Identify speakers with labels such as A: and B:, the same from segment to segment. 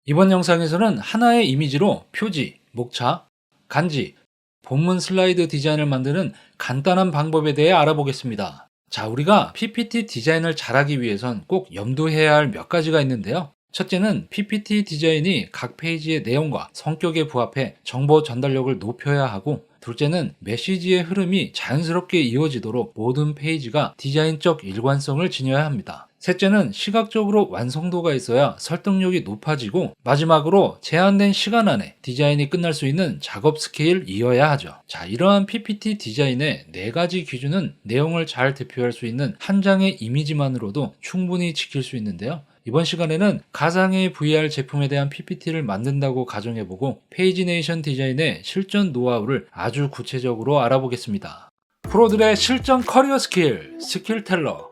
A: 이번 영상에서는 하나의 이미지로 표지, 목차, 간지, 본문 슬라이드 디자인을 만드는 간단한 방법에 대해 알아보겠습니다. 자, 우리가 PPT 디자인을 잘하기 위해선 꼭 염두해야 할 몇 가지가 있는데요. 첫째는 PPT 디자인이 각 페이지의 내용과 성격에 부합해 정보 전달력을 높여야 하고, 둘째는 메시지의 흐름이 자연스럽게 이어지도록 모든 페이지가 디자인적 일관성을 지녀야 합니다. 셋째는 시각적으로 완성도가 있어야 설득력이 높아지고, 마지막으로 제한된 시간 안에 디자인이 끝날 수 있는 작업 스케일이어야 하죠. 자, 이러한 PPT 디자인의 4가지 기준은 내용을 잘 대표할 수 있는 한 장의 이미지만으로도 충분히 지킬 수 있는데요. 이번 시간에는 가상의 VR 제품에 대한 PPT를 만든다고 가정해보고 페이지네이션 디자인의 실전 노하우를 아주 구체적으로 알아보겠습니다. 프로들의 실전 커리어 스킬 텔러.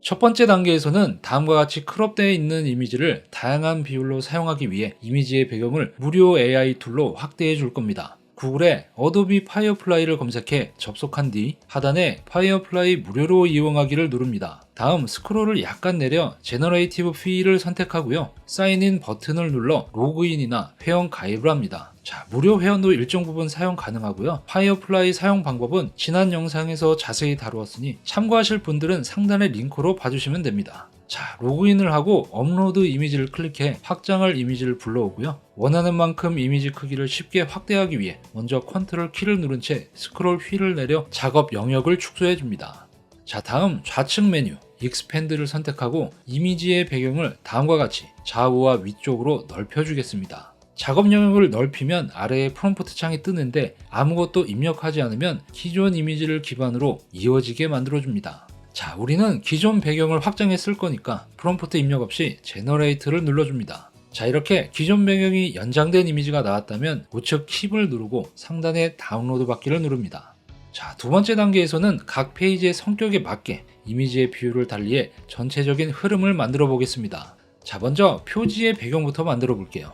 A: 첫 번째 단계에서는 다음과 같이 크롭되어 있는 이미지를 다양한 비율로 사용하기 위해 이미지의 배경을 무료 AI 툴로 확대해 줄 겁니다. 구글에 어도비 파이어플라이를 검색해 접속한 뒤 하단에 파이어플라이 무료로 이용하기를 누릅니다. 다음 스크롤을 약간 내려 제너레이티브 피를 선택하고요. 사인인 버튼을 눌러 로그인이나 회원 가입을 합니다. 자, 무료 회원도 일정 부분 사용 가능하고요. 파이어플라이 사용 방법은 지난 영상에서 자세히 다루었으니 참고하실 분들은 상단의 링크로 봐주시면 됩니다. 자, 로그인을 하고 업로드 이미지를 클릭해 확장할 이미지를 불러오고요. 원하는 만큼 이미지 크기를 쉽게 확대하기 위해 먼저 컨트롤 키를 누른 채 스크롤 휠을 내려 작업 영역을 축소해 줍니다. 자, 다음 좌측 메뉴 익스펜드를 선택하고 이미지의 배경을 다음과 같이 좌우와 위쪽으로 넓혀주겠습니다. 작업 영역을 넓히면 아래에 프롬프트 창이 뜨는데 아무것도 입력하지 않으면 기존 이미지를 기반으로 이어지게 만들어줍니다. 자, 우리는 기존 배경을 확장해 쓸 거니까 프롬프트 입력 없이 제너레이트를 눌러줍니다. 자, 이렇게 기존 배경이 연장된 이미지가 나왔다면 우측 킵을 누르고 상단의 다운로드 받기를 누릅니다. 자, 두 번째 단계에서는 각 페이지의 성격에 맞게 이미지의 비율을 달리해 전체적인 흐름을 만들어 보겠습니다. 자, 먼저 표지의 배경부터 만들어 볼게요.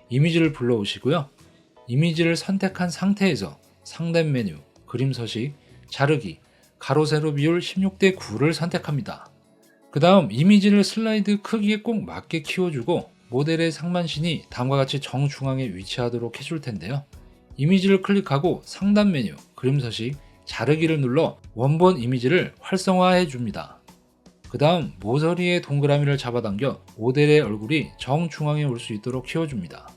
A: 이미지를 불러오시고요. 이미지를 선택한 상태에서 상단 메뉴, 그림 서식, 자르기, 가로 세로 비율 16대 9를 선택합니다. 그 다음 이미지를 슬라이드 크기에 꼭 맞게 키워주고 모델의 상반신이 다음과 같이 정중앙에 위치하도록 해줄 텐데요. 이미지를 클릭하고 상단 메뉴, 그림 서식, 자르기를 눌러 원본 이미지를 활성화해 줍니다. 그 다음 모서리의 동그라미를 잡아당겨 모델의 얼굴이 정중앙에 올 수 있도록 키워줍니다.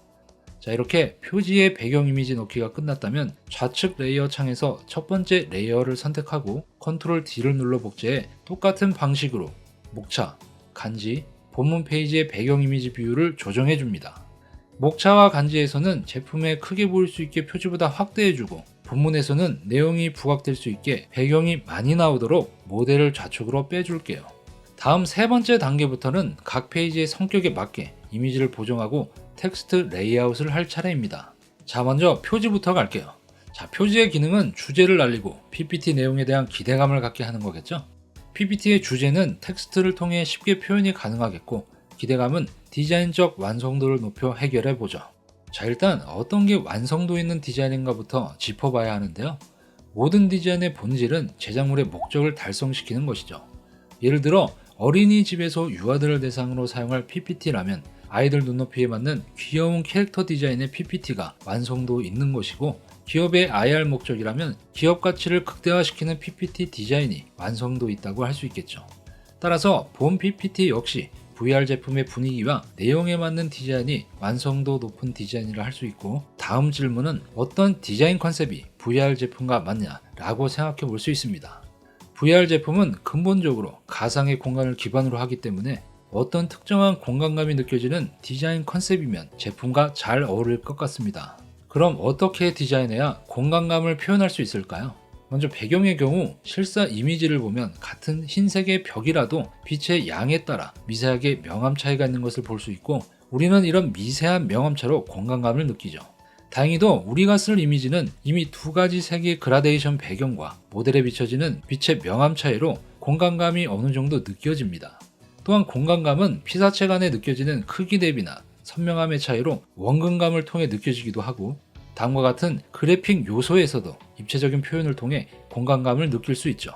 A: 자, 이렇게 표지의 배경 이미지 넣기가 끝났다면 좌측 레이어 창에서 첫 번째 레이어를 선택하고 컨트롤 D를 눌러 복제해 똑같은 방식으로 목차, 간지, 본문 페이지의 배경 이미지 비율을 조정해 줍니다. 목차와 간지에서는 제품에 크게 보일 수 있게 표지보다 확대해주고 본문에서는 내용이 부각될 수 있게 배경이 많이 나오도록 모델을 좌측으로 빼줄게요. 다음 세 번째 단계부터는 각 페이지의 성격에 맞게 이미지를 보정하고 텍스트 레이아웃을 할 차례입니다. 자, 먼저 표지부터 갈게요. 자, 표지의 기능은 주제를 알리고 PPT 내용에 대한 기대감을 갖게 하는 거겠죠? PPT의 주제는 텍스트를 통해 쉽게 표현이 가능하겠고 기대감은 디자인적 완성도를 높여 해결해 보죠. 자, 일단 어떤 게 완성도 있는 디자인인가부터 짚어봐야 하는데요. 모든 디자인의 본질은 제작물의 목적을 달성시키는 것이죠. 예를 들어 어린이집에서 유아들을 대상으로 사용할 PPT라면 아이들 눈높이에 맞는 귀여운 캐릭터 디자인의 PPT가 완성도 있는 것이고, 기업의 IR 목적이라면 기업 가치를 극대화시키는 PPT 디자인이 완성도 있다고 할 수 있겠죠. 따라서 본 PPT 역시 VR 제품의 분위기와 내용에 맞는 디자인이 완성도 높은 디자인이라 할 수 있고, 다음 질문은 어떤 디자인 컨셉이 VR 제품과 맞냐라고 생각해 볼 수 있습니다. VR 제품은 근본적으로 가상의 공간을 기반으로 하기 때문에 어떤 특정한 공간감이 느껴지는 디자인 컨셉이면 제품과 잘 어울릴 것 같습니다. 그럼 어떻게 디자인해야 공간감을 표현할 수 있을까요? 먼저 배경의 경우 실사 이미지를 보면 같은 흰색의 벽이라도 빛의 양에 따라 미세하게 명암 차이가 있는 것을 볼 수 있고, 우리는 이런 미세한 명암차로 공간감을 느끼죠. 다행히도 우리가 쓸 이미지는 이미 2가지 색의 그라데이션 배경과 모델에 비춰지는 빛의 명암 차이로 공간감이 어느 정도 느껴집니다. 또한 공간감은 피사체 간에 느껴지는 크기 대비나 선명함의 차이로 원근감을 통해 느껴지기도 하고, 다음과 같은 그래픽 요소에서도 입체적인 표현을 통해 공간감을 느낄 수 있죠.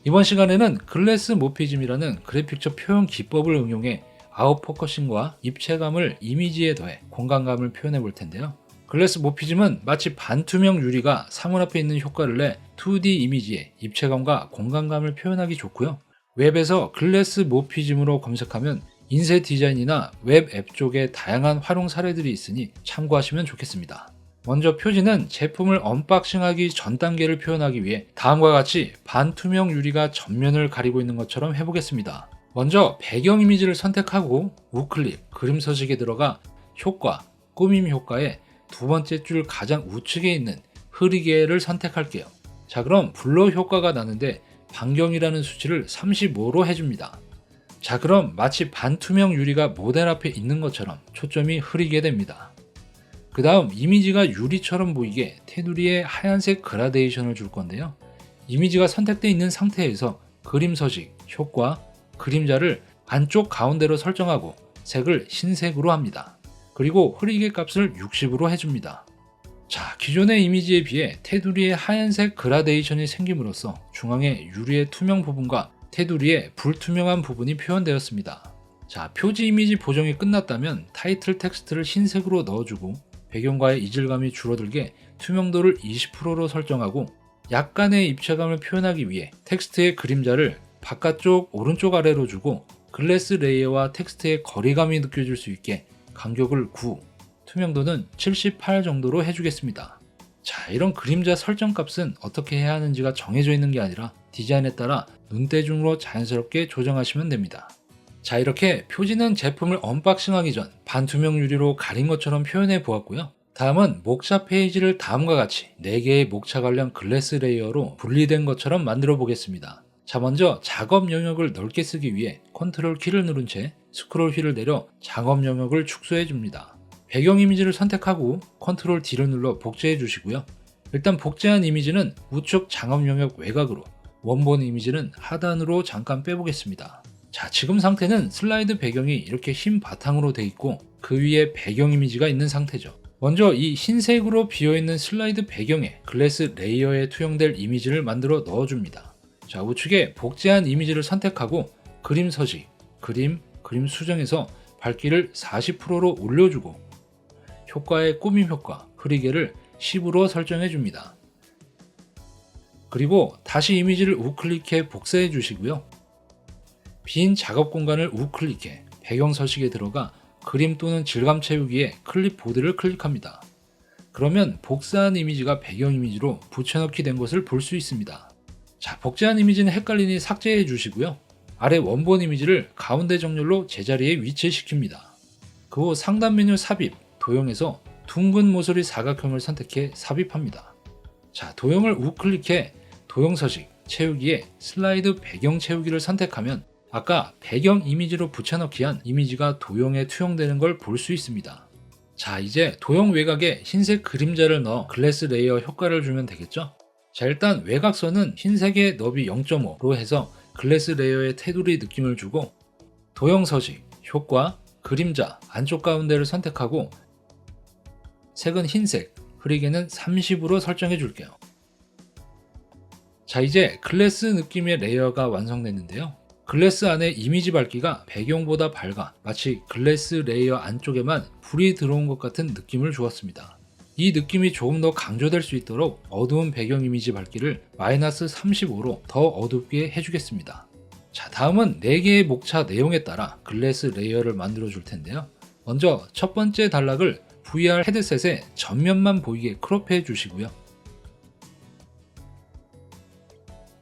A: 이번 시간에는 글래스 모피즘이라는 그래픽적 표현 기법을 응용해 아웃포커싱과 입체감을 이미지에 더해 공간감을 표현해 볼 텐데요. 글래스 모피즘은 마치 반투명 유리가 사물 앞에 있는 효과를 내 2D 이미지에 입체감과 공간감을 표현하기 좋고요. 웹에서 글래스 모피즘으로 검색하면 인쇄 디자인이나 웹 앱 쪽에 다양한 활용 사례들이 있으니 참고하시면 좋겠습니다. 먼저 표지는 제품을 언박싱하기 전 단계를 표현하기 위해 다음과 같이 반투명 유리가 전면을 가리고 있는 것처럼 해보겠습니다. 먼저 배경 이미지를 선택하고 우클릭, 그림 서식에 들어가 효과, 꾸밈 효과에 두 번째 줄 가장 우측에 있는 흐리게를 선택할게요. 자, 그럼 블러 효과가 나는데 반경이라는 수치를 35로 해줍니다. 자, 그럼 마치 반투명 유리가 모델 앞에 있는 것처럼 초점이 흐리게 됩니다. 그 다음 이미지가 유리처럼 보이게 테두리에 하얀색 그라데이션을 줄 건데요. 이미지가 선택되어 있는 상태에서 그림 서식, 효과, 그림자를 안쪽 가운데로 설정하고 색을 흰색으로 합니다. 그리고 흐리게 값을 60으로 해줍니다. 자, 기존의 이미지에 비해 테두리에 하얀색 그라데이션이 생김으로써 중앙에 유리의 투명 부분과 테두리에 불투명한 부분이 표현되었습니다. 자, 표지 이미지 보정이 끝났다면 타이틀 텍스트를 흰색으로 넣어주고 배경과의 이질감이 줄어들게 투명도를 20%로 설정하고 약간의 입체감을 표현하기 위해 텍스트의 그림자를 바깥쪽 오른쪽 아래로 주고 글래스 레이어와 텍스트의 거리감이 느껴질 수 있게 간격을 9, 투명도는 78 정도로 해주겠습니다. 자, 이런 그림자 설정 값은 어떻게 해야 하는지가 정해져 있는 게 아니라 디자인에 따라 눈대중으로 자연스럽게 조정하시면 됩니다. 자, 이렇게 표지는 제품을 언박싱하기 전 반투명 유리로 가린 것처럼 표현해 보았고요. 다음은 목차 페이지를 다음과 같이 4개의 목차 관련 글래스 레이어로 분리된 것처럼 만들어 보겠습니다. 자, 먼저 작업 영역을 넓게 쓰기 위해 컨트롤 키를 누른 채 스크롤 휠을 내려 작업 영역을 축소해 줍니다. 배경 이미지를 선택하고 컨트롤 D를 눌러 복제해 주시고요. 일단 복제한 이미지는 우측 작업 영역 외곽으로, 원본 이미지는 하단으로 잠깐 빼보겠습니다. 자, 지금 상태는 슬라이드 배경이 이렇게 흰 바탕으로 돼 있고 그 위에 배경 이미지가 있는 상태죠. 먼저 이 흰색으로 비어있는 슬라이드 배경에 글래스 레이어에 투영될 이미지를 만들어 넣어줍니다. 자, 우측에 복제한 이미지를 선택하고 그림 서식, 그림 수정에서 밝기를 40%로 올려주고 효과의 꾸밈 효과, 흐리게를 10으로 설정해 줍니다. 그리고 다시 이미지를 우클릭해 복사해 주시고요. 빈 작업 공간을 우클릭해 배경 서식에 들어가 그림 또는 질감 채우기에 클립보드를 클릭합니다. 그러면 복사한 이미지가 배경 이미지로 붙여넣기 된 것을 볼 수 있습니다. 자, 복제한 이미지는 헷갈리니 삭제해 주시고요. 아래 원본 이미지를 가운데 정렬로 제자리에 위치시킵니다. 그 후 상단 메뉴 삽입, 도형에서 둥근 모서리 사각형을 선택해 삽입합니다. 자, 도형을 우클릭해 도형 서식, 채우기에 슬라이드 배경 채우기를 선택하면 아까 배경 이미지로 붙여넣기한 이미지가 도형에 투영되는 걸 볼 수 있습니다. 자, 이제 도형 외곽에 흰색 그림자를 넣어 글래스 레이어 효과를 주면 되겠죠? 자, 일단 외곽선은 흰색의 너비 0.5로 해서 글래스 레이어의 테두리 느낌을 주고 도형 서식, 효과, 그림자, 안쪽 가운데를 선택하고 색은 흰색, 흐리게는 30으로 설정해 줄게요. 자, 이제 글래스 느낌의 레이어가 완성됐는데요. 글래스 안에 이미지 밝기가 배경보다 밝아 마치 글래스 레이어 안쪽에만 불이 들어온 것 같은 느낌을 주었습니다. 이 느낌이 조금 더 강조될 수 있도록 어두운 배경 이미지 밝기를 마이너스 35로 더 어둡게 해주겠습니다. 자, 다음은 4개의 목차 내용에 따라 글래스 레이어를 만들어 줄 텐데요. 먼저 첫 번째 단락을 VR 헤드셋의 전면만 보이게 크롭해 주시고요.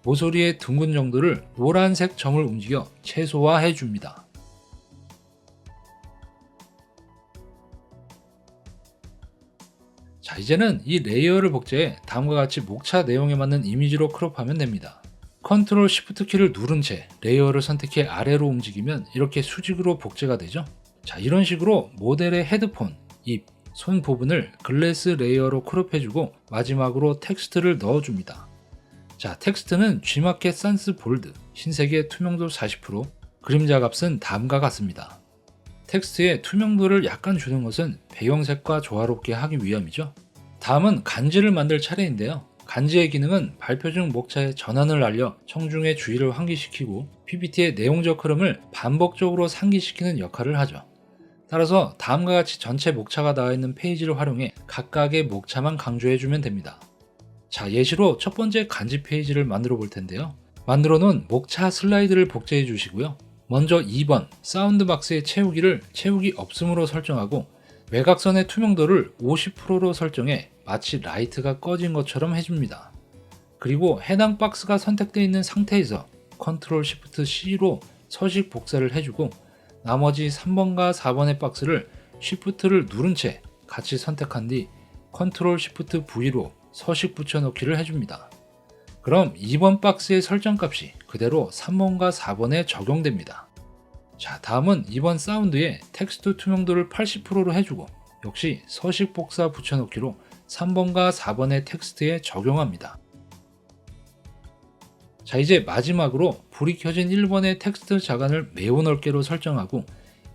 A: 모서리의 둥근 정도를 노란색 점을 움직여 최소화해 줍니다. 자, 이제는 이 레이어를 복제해 다음과 같이 목차 내용에 맞는 이미지로 크롭하면 됩니다. 컨트롤 시프트 키를 누른 채 레이어를 선택해 아래로 움직이면 이렇게 수직으로 복제가 되죠. 자, 이런 식으로 모델의 헤드폰, 입, 손 부분을 글래스 레이어로 크롭해주고 마지막으로 텍스트를 넣어줍니다. 자, 텍스트는 G마켓 산스 볼드, 흰색의 투명도 40%, 그림자 값은 다음과 같습니다. 텍스트의 투명도를 약간 주는 것은 배경색과 조화롭게 하기 위함이죠. 다음은 간지를 만들 차례인데요. 간지의 기능은 발표 중 목차의 전환을 알려 청중의 주의를 환기시키고 PPT의 내용적 흐름을 반복적으로 상기시키는 역할을 하죠. 따라서 다음과 같이 전체 목차가 나와 있는 페이지를 활용해 각각의 목차만 강조해주면 됩니다. 자, 예시로 첫 번째 간지 페이지를 만들어 볼 텐데요. 만들어 놓은 목차 슬라이드를 복제해 주시고요. 먼저 2번 사운드박스의 채우기를 채우기 없음으로 설정하고 외곽선의 투명도를 50%로 설정해 마치 라이트가 꺼진 것처럼 해줍니다. 그리고 해당 박스가 선택되어 있는 상태에서 Ctrl Shift C로 서식 복사를 해주고 나머지 3번과 4번의 박스를 Shift를 누른 채 같이 선택한 뒤 Ctrl Shift V로 서식 붙여넣기를 해줍니다. 그럼 2번 박스의 설정값이 그대로 3번과 4번에 적용됩니다. 자, 다음은 2번 사운드에 텍스트 투명도를 80%로 해주고 역시 서식 복사 붙여넣기로 3번과 4번의 텍스트에 적용합니다. 자, 이제 마지막으로 불이 켜진 1번의 텍스트 자간을 매우 넓게로 설정하고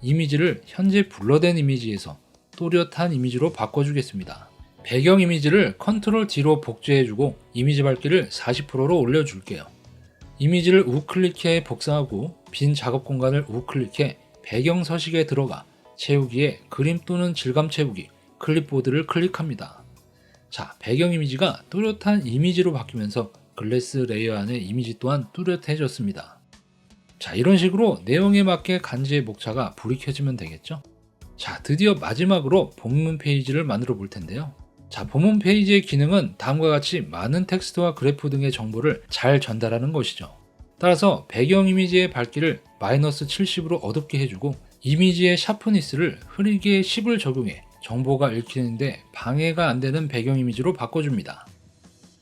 A: 이미지를 현재 블러된 이미지에서 또렷한 이미지로 바꿔주겠습니다. 배경 이미지를 Ctrl D로 복제해주고 이미지 밝기를 40%로 올려줄게요. 이미지를 우클릭해 복사하고 빈 작업 공간을 우클릭해 배경 서식에 들어가 채우기에 그림 또는 질감 채우기, 클립보드를 클릭합니다. 자, 배경 이미지가 뚜렷한 이미지로 바뀌면서 글래스 레이어 안의 이미지 또한 뚜렷해졌습니다. 자, 이런 식으로 내용에 맞게 간지의 목차가 불이 켜지면 되겠죠? 자, 드디어 마지막으로 본문 페이지를 만들어 볼 텐데요. 자, 본문 페이지의 기능은 다음과 같이 많은 텍스트와 그래프 등의 정보를 잘 전달하는 것이죠. 따라서 배경 이미지의 밝기를 마이너스 70으로 어둡게 해주고 이미지의 샤프니스를 흐리게 10을 적용해 정보가 읽히는데 방해가 안 되는 배경 이미지로 바꿔줍니다.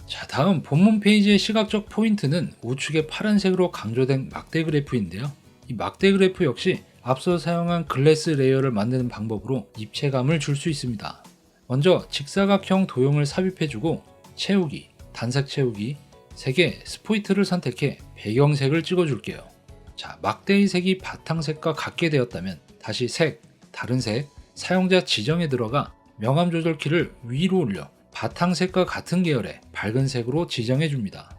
A: 자, 다음 본문 페이지의 시각적 포인트는 우측에 파란색으로 강조된 막대 그래프인데요. 이 막대 그래프 역시 앞서 사용한 글래스 레이어를 만드는 방법으로 입체감을 줄 수 있습니다. 먼저 직사각형 도형을 삽입해주고 채우기, 단색 채우기, 색의 스포이트를 선택해 배경색을 찍어줄게요. 자, 막대의 색이 바탕색과 같게 되었다면 다시 색, 다른 색, 사용자 지정에 들어가 명암 조절 키를 위로 올려 바탕색과 같은 계열의 밝은 색으로 지정해줍니다.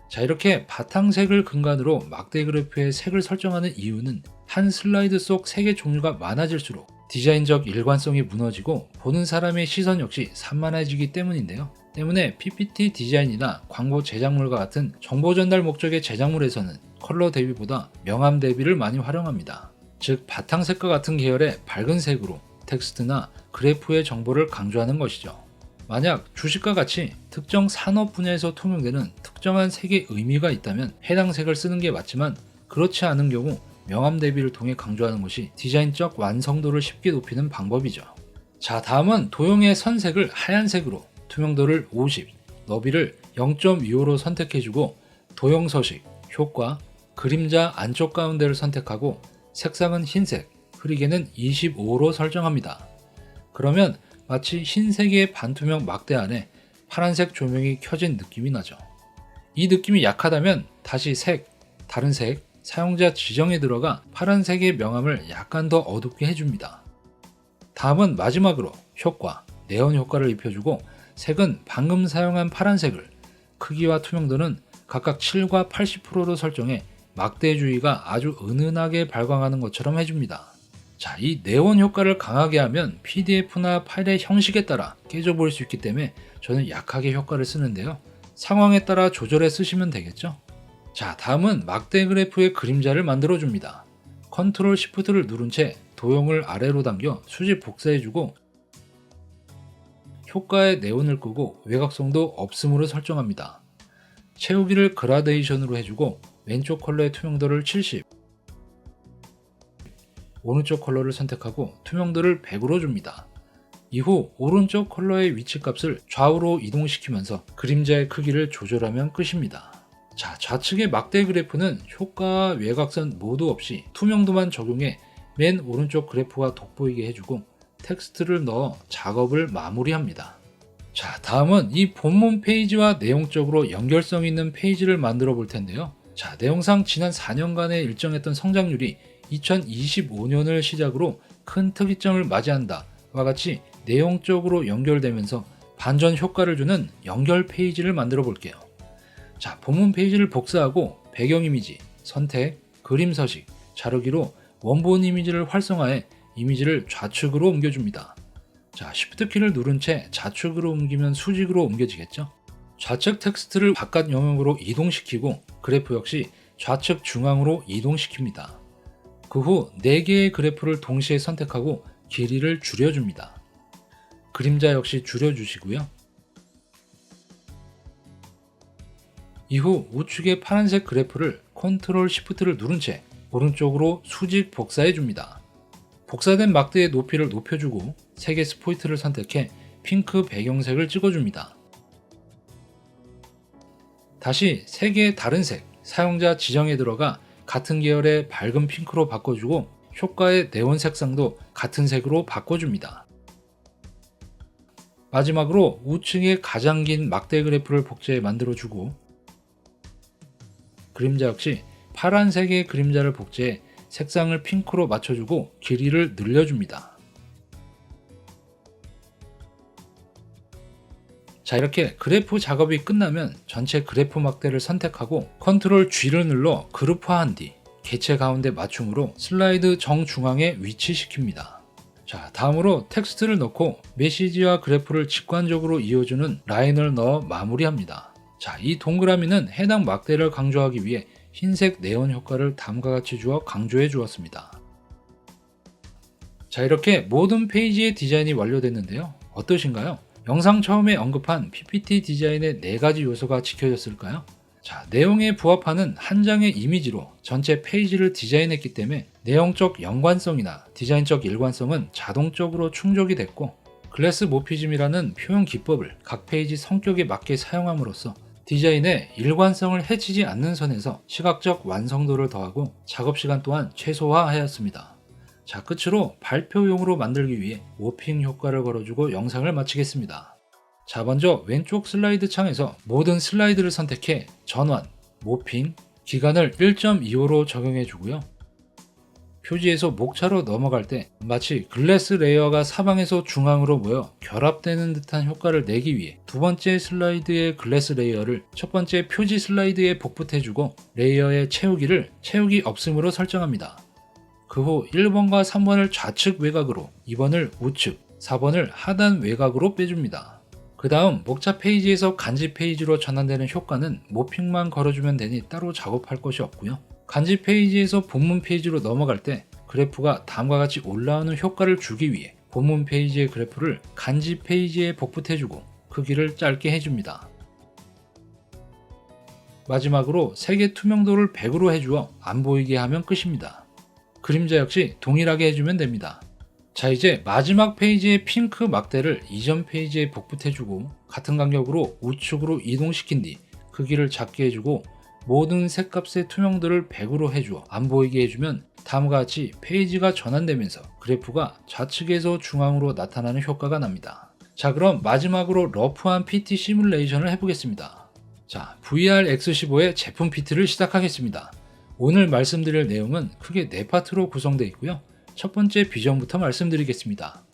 A: 자, 이렇게 바탕색을 근간으로 막대 그래프의 색을 설정하는 이유는 한 슬라이드 속 색의 종류가 많아질수록 디자인적 일관성이 무너지고 보는 사람의 시선 역시 산만해지기 때문인데요. 때문에 PPT 디자인이나 광고 제작물과 같은 정보 전달 목적의 제작물에서는 컬러 대비보다 명암 대비를 많이 활용합니다. 즉 바탕색과 같은 계열의 밝은 색으로 텍스트나 그래프의 정보를 강조하는 것이죠. 만약 주식과 같이 특정 산업 분야에서 통용되는 특정한 색의 의미가 있다면 해당 색을 쓰는 게 맞지만 그렇지 않은 경우 명암 대비를 통해 강조하는 것이 디자인적 완성도를 쉽게 높이는 방법이죠. 자, 다음은 도형의 선색을 하얀색으로 투명도를 50, 너비를 0.25로 선택해주고 도형 서식, 효과, 그림자 안쪽 가운데를 선택하고 색상은 흰색, 흐리게는 25로 설정합니다. 그러면 마치 흰색의 반투명 막대 안에 파란색 조명이 켜진 느낌이 나죠. 이 느낌이 약하다면 다시 색, 다른 색, 사용자 지정에 들어가 파란색의 명암을 약간 더 어둡게 해줍니다. 다음은 마지막으로 효과, 네온 효과를 입혀주고 색은 방금 사용한 파란색을 크기와 투명도는 각각 7과 80%로 설정해 막대 주위가 아주 은은하게 발광하는 것처럼 해줍니다. 자, 이 네온 효과를 강하게 하면 PDF나 파일의 형식에 따라 깨져버릴 수 있기 때문에 저는 약하게 효과를 쓰는데요. 상황에 따라 조절해 쓰시면 되겠죠? 자, 다음은 막대 그래프의 그림자를 만들어 줍니다. Ctrl Shift를 누른 채 도형을 아래로 당겨 수직 복사해주고 효과의 네온을 끄고 외곽성도 없음으로 설정합니다. 채우기를 그라데이션으로 해주고 왼쪽 컬러의 투명도를 70, 오른쪽 컬러를 선택하고 투명도를 100으로 줍니다. 이후 오른쪽 컬러의 위치값을 좌우로 이동시키면서 그림자의 크기를 조절하면 끝입니다. 자, 좌측의 막대 그래프는 효과와 외곽선 모두 없이 투명도만 적용해 맨 오른쪽 그래프가 돋보이게 해주고 텍스트를 넣어 작업을 마무리합니다. 자, 다음은 이 본문 페이지와 내용적으로 연결성 있는 페이지를 만들어 볼 텐데요. 자, 내용상 지난 4년간의 일정했던 성장률이 2025년을 시작으로 큰 특이점을 맞이한다 와 같이 내용적으로 연결되면서 반전 효과를 주는 연결 페이지를 만들어 볼게요. 자, 본문 페이지를 복사하고 배경 이미지, 선택, 그림 서식, 자르기로 원본 이미지를 활성화해 이미지를 좌측으로 옮겨줍니다. 자, Shift 키를 누른 채 좌측으로 옮기면 수직으로 옮겨지겠죠? 좌측 텍스트를 바깥 영역으로 이동시키고 그래프 역시 좌측 중앙으로 이동시킵니다. 그 후 4개의 그래프를 동시에 선택하고 길이를 줄여줍니다. 그림자 역시 줄여주시고요. 이후 우측의 파란색 그래프를 Ctrl Shift를 누른 채 오른쪽으로 수직 복사해줍니다. 복사된 막대의 높이를 높여주고 3개 스포이트를 선택해 핑크 배경색을 찍어줍니다. 다시 3개의 다른 색, 사용자 지정에 들어가 같은 계열의 밝은 핑크로 바꿔주고 효과의 네온 색상도 같은 색으로 바꿔줍니다. 마지막으로 우측의 가장 긴 막대 그래프를 복제해 만들어주고 그림자 역시 파란색의 그림자를 복제해 색상을 핑크로 맞춰주고 길이를 늘려줍니다. 자, 이렇게 그래프 작업이 끝나면 전체 그래프 막대를 선택하고 Ctrl G를 눌러 그룹화한 뒤 개체 가운데 맞춤으로 슬라이드 정중앙에 위치시킵니다. 자, 다음으로 텍스트를 넣고 메시지와 그래프를 직관적으로 이어주는 라인을 넣어 마무리합니다. 자, 이 동그라미는 해당 막대를 강조하기 위해 흰색 네온 효과를 다음과 같이 주어 강조해 주었습니다. 자, 이렇게 모든 페이지의 디자인이 완료됐는데요. 어떠신가요? 영상 처음에 언급한 PPT 디자인의 4가지 요소가 지켜졌을까요? 자, 내용에 부합하는 한 장의 이미지로 전체 페이지를 디자인했기 때문에 내용적 연관성이나 디자인적 일관성은 자동적으로 충족이 됐고 글래스 모피즘이라는 표현 기법을 각 페이지 성격에 맞게 사용함으로써 디자인의 일관성을 해치지 않는 선에서 시각적 완성도를 더하고 작업시간 또한 최소화하였습니다. 자, 끝으로 발표용으로 만들기 위해 워핑 효과를 걸어주고 영상을 마치겠습니다. 자, 먼저 왼쪽 슬라이드 창에서 모든 슬라이드를 선택해 전환, 모핑, 기간을 1.25로 적용해 주고요. 표지에서 목차로 넘어갈 때 마치 글래스 레이어가 사방에서 중앙으로 모여 결합되는 듯한 효과를 내기 위해 두 번째 슬라이드의 글래스 레이어를 첫 번째 표지 슬라이드에 복붙해주고 레이어의 채우기를 채우기 없음으로 설정합니다. 그 후 1번과 3번을 좌측 외곽으로, 2번을 우측, 4번을 하단 외곽으로 빼줍니다. 그 다음 목차 페이지에서 간지 페이지로 전환되는 효과는 모핑만 걸어주면 되니 따로 작업할 것이 없고요. 간지 페이지에서 본문 페이지로 넘어갈 때 그래프가 다음과 같이 올라오는 효과를 주기 위해 본문 페이지의 그래프를 간지 페이지에 복붙해주고 크기를 짧게 해줍니다. 마지막으로 색의 투명도를 100으로 해주어 안 보이게 하면 끝입니다. 그림자 역시 동일하게 해주면 됩니다. 자, 이제 마지막 페이지의 핑크 막대를 이전 페이지에 복붙해주고 같은 간격으로 우측으로 이동시킨 뒤 크기를 작게 해주고 모든 색값의 투명도를 100으로 해주어 안 보이게 해주면 다음과 같이 페이지가 전환되면서 그래프가 좌측에서 중앙으로 나타나는 효과가 납니다. 자, 그럼 마지막으로 러프한 PT 시뮬레이션을 해보겠습니다. 자, VR-X15의 제품 PT를 시작하겠습니다. 오늘 말씀드릴 내용은 크게 4파트로 구성되어 있고요. 첫 번째 비전부터 말씀드리겠습니다.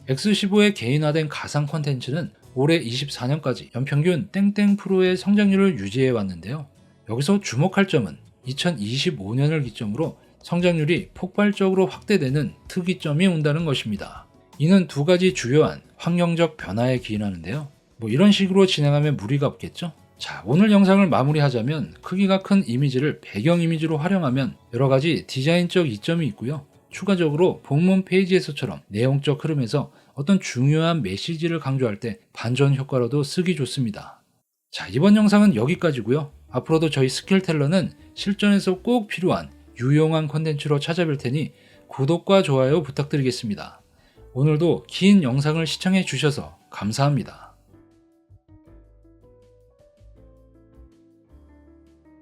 A: X15의 개인화된 가상 콘텐츠는 올해 24년까지 연평균 땡땡 프로의 성장률을 유지해 왔는데요. 여기서 주목할 점은 2025년을 기점으로 성장률이 폭발적으로 확대되는 특이점이 온다는 것입니다. 이는 두 가지 주요한 환경적 변화에 기인하는데요. 이런 식으로 진행하면 무리가 없겠죠? 자, 오늘 영상을 마무리하자면 크기가 큰 이미지를 배경 이미지로 활용하면 여러가지 디자인적 이점이 있고요. 추가적으로 본문 페이지에서처럼 내용적 흐름에서 어떤 중요한 메시지를 강조할 때 반전 효과로도 쓰기 좋습니다. 자, 이번 영상은 여기까지고요. 앞으로도 저희 스킬텔러는 실전에서 꼭 필요한 유용한 콘텐츠로 찾아뵐 테니 구독과 좋아요 부탁드리겠습니다. 오늘도 긴 영상을 시청해 주셔서 감사합니다.